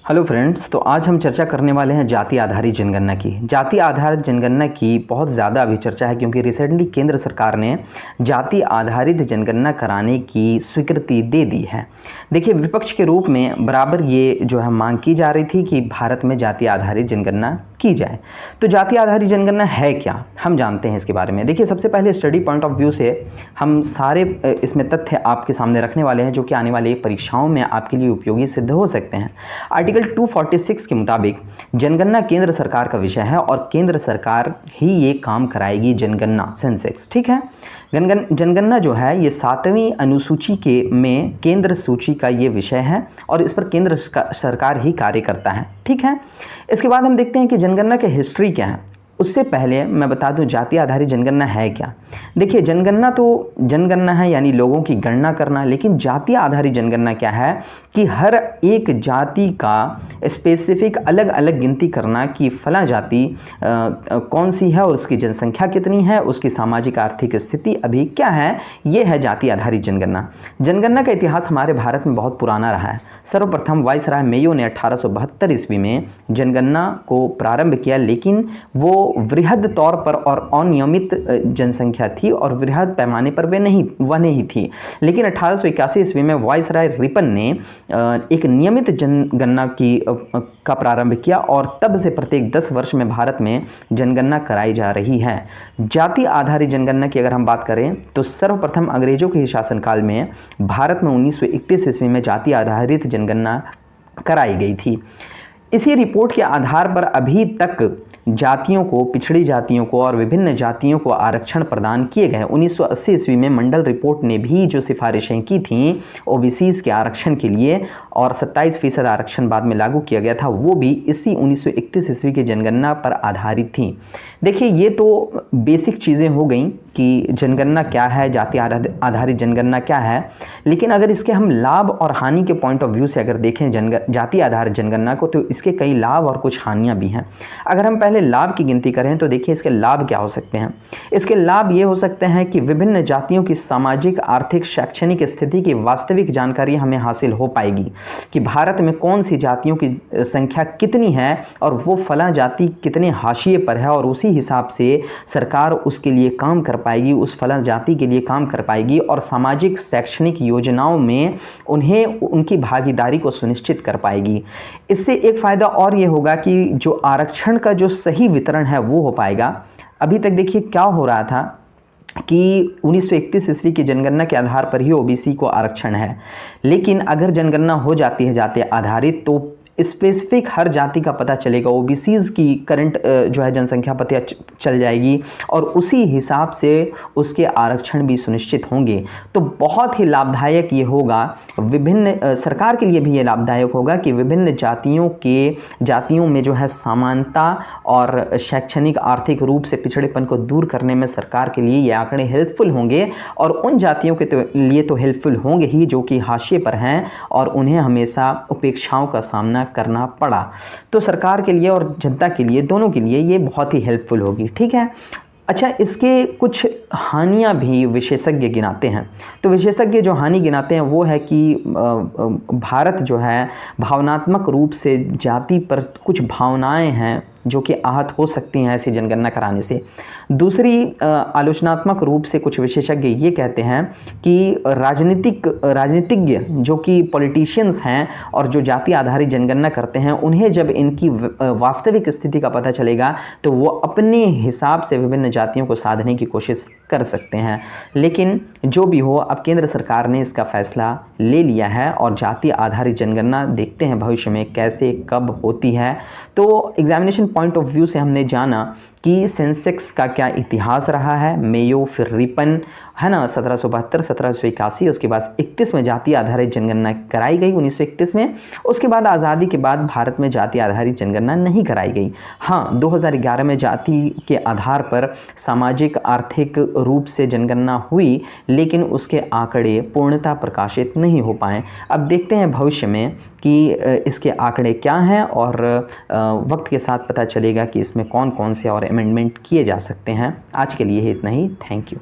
Hello friends, तो आज हम चर्चा करने वाले हैं जाति आधारित जनगणना की। जाति आधारित जनगणना की बहुत ज़्यादा अभी चर्चा है क्योंकि रिसेंटली केंद्र सरकार ने जाति आधारित जनगणना कराने की स्वीकृति दे दी है। देखिए, विपक्ष के रूप में बराबर ये जो है मांग की जा रही थी कि भारत में जाति आधारित जनगणना की जाए। तो जाति आधारित जनगणना है क्या, हम जानते हैं इसके बारे में। देखिए, सबसे पहले स्टडी पॉइंट ऑफ व्यू से हम सारे इसमें तथ्य आपके सामने रखने वाले हैं जो कि आने वाली परीक्षाओं में आपके लिए उपयोगी सिद्ध हो सकते हैं। आर्टिकल 246 के मुताबिक जनगणना केंद्र सरकार का विषय है और केंद्र सरकार ही ये काम कराएगी, जनगणना सेंसेक्स। ठीक है, जनगणना जो है ये 7वीं अनुसूची के में केंद्र सूची का ये विषय है और इस पर केंद्र सरकार ही कार्य करता है। ठीक है, इसके बाद हम देखते हैं कि जनगणना की हिस्ट्री क्या है। उससे पहले मैं बता दूं जाति आधारित जनगणना है क्या। देखिए, जनगणना तो जनगणना है यानी लोगों की गणना करना, लेकिन जाति आधारित जनगणना क्या है कि हर एक जाति का स्पेसिफिक अलग अलग गिनती करना कि फला जाति कौन सी है और उसकी जनसंख्या कितनी है, उसकी सामाजिक आर्थिक स्थिति अभी क्या है। ये है जाति आधारित जनगणना। जनगणना का इतिहास हमारे भारत में बहुत पुराना रहा है। सर्वप्रथम वायसराय मेयो ने 1872 ईस्वी में जनगणना को प्रारंभ किया, लेकिन वो वृहद तौर पर और अनियमित जनसंख्या थी और वृहद पैमाने पर वह नहीं थी। लेकिन 1881 ईस्वी में वायसराय रिपन ने एक नियमित जनगणना का प्रारंभ किया और तब से प्रत्येक 10 वर्ष में भारत में जनगणना कराई जा रही है। जाति आधारित जनगणना की अगर हम बात करें तो सर्वप्रथम अंग्रेजों के शासनकाल में भारत में 1931 ईस्वी में जाति आधारित जनगणना कराई गई थी। इसी रिपोर्ट के आधार पर अभी तक जातियों को, पिछड़ी जातियों को और विभिन्न जातियों को आरक्षण प्रदान किए गए। 1980 ईस्वी में मंडल रिपोर्ट ने भी जो सिफारिशें की थीं ओबीसीज के आरक्षण के लिए और 27% आरक्षण बाद में लागू किया गया था, वो भी इसी 1931 ईस्वी की जनगणना पर आधारित थी। देखिए, ये तो बेसिक चीज़ें हो गई कि जनगणना क्या है, जाति आधारित जनगणना क्या है। लेकिन अगर इसके हम लाभ और हानि के पॉइंट ऑफ व्यू से अगर देखें जाति आधारित जनगणना को, तो इसके कई लाभ और कुछ हानियां भी हैं। अगर हम पहले लाभ की गिनती करें तो देखिए इसके लाभ क्या हो सकते हैं। इसके लाभ ये हो सकते हैं कि विभिन्न जातियों की सामाजिक, आर्थिक, शैक्षणिक स्थिति की वास्तविक जानकारी हमें हासिल हो पाएगी कि भारत में कौन सी जातियों की संख्या कितनी है और वो फला जाति कितने हाशिए पर है, और उसी हिसाब से सरकार उसके लिए काम कर पाएगी, उस फला जाति के लिए काम कर पाएगी और सामाजिक शैक्षणिक योजनाओं में उन्हें उनकी भागीदारी को सुनिश्चित कर पाएगी। इससे एक फ़ायदा और ये होगा कि जो आरक्षण का जो सही वितरण है वो हो पाएगा। अभी तक देखिए क्या हो रहा था कि 1931 ईस्वी की जनगणना के आधार पर ही ओबीसी को आरक्षण है, लेकिन अगर जनगणना हो जाती है जाति आधारित तो स्पेसिफिक हर जाति का पता चलेगा, ओबीसीज की करंट जो है जनसंख्या पता चल जाएगी और उसी हिसाब से उसके आरक्षण भी सुनिश्चित होंगे। तो बहुत ही लाभदायक ये होगा, विभिन्न सरकार के लिए भी ये लाभदायक होगा कि विभिन्न जातियों में जो है समानता और शैक्षणिक आर्थिक रूप से पिछड़ेपन को दूर करने में सरकार के लिए ये आंकड़े हेल्पफुल होंगे और उन जातियों के लिए तो हेल्पफुल होंगे ही जो कि हाशिए पर हैं और उन्हें हमेशा उपेक्षाओं का सामना करना पड़ा। तो सरकार के लिए और जनता के लिए, दोनों के लिए ये बहुत ही हेल्पफुल होगी। ठीक है, अच्छा, इसके कुछ हानियां भी विशेषज्ञ गिनाते हैं। तो विशेषज्ञ जो हानि गिनाते हैं वो है कि भारत जो है भावनात्मक रूप से जाति पर कुछ भावनाएं हैं जो कि आहत हो सकती हैं ऐसी जनगणना कराने से। दूसरी आलोचनात्मक रूप से कुछ विशेषज्ञ ये कहते हैं कि राजनीतिज्ञ जो कि पॉलिटिशियंस हैं और जो जाति आधारित जनगणना करते हैं, उन्हें जब इनकी वास्तविक स्थिति का पता चलेगा तो वो अपने हिसाब से विभिन्न जातियों को साधने की कोशिश कर सकते हैं। लेकिन जो भी हो, अब केंद्र सरकार ने इसका फैसला ले लिया है और जाति आधारित जनगणना देखते हैं भविष्य में कैसे कब होती है। तो एग्जामिनेशन पॉइंट ऑफ व्यू से हमने जाना कि सेंसेक्स का क्या इतिहास रहा है, मेयो फिर रिपन है ना, 1772, 1781, उसके बाद 31 में जाति आधारित जनगणना कराई गई 1931 में। उसके बाद आज़ादी के बाद भारत में जाति आधारित जनगणना नहीं कराई गई। हाँ, 2011 में जाति के आधार पर सामाजिक आर्थिक रूप से जनगणना हुई, लेकिन उसके आंकड़े पूर्णतः प्रकाशित नहीं हो पाए। अब देखते हैं भविष्य में कि इसके आंकड़े क्या हैं और वक्त के साथ पता चलेगा कि इसमें कौन कौन से और अमेंडमेंट किए जा सकते हैं। आज के लिए इतना ही। Thank you.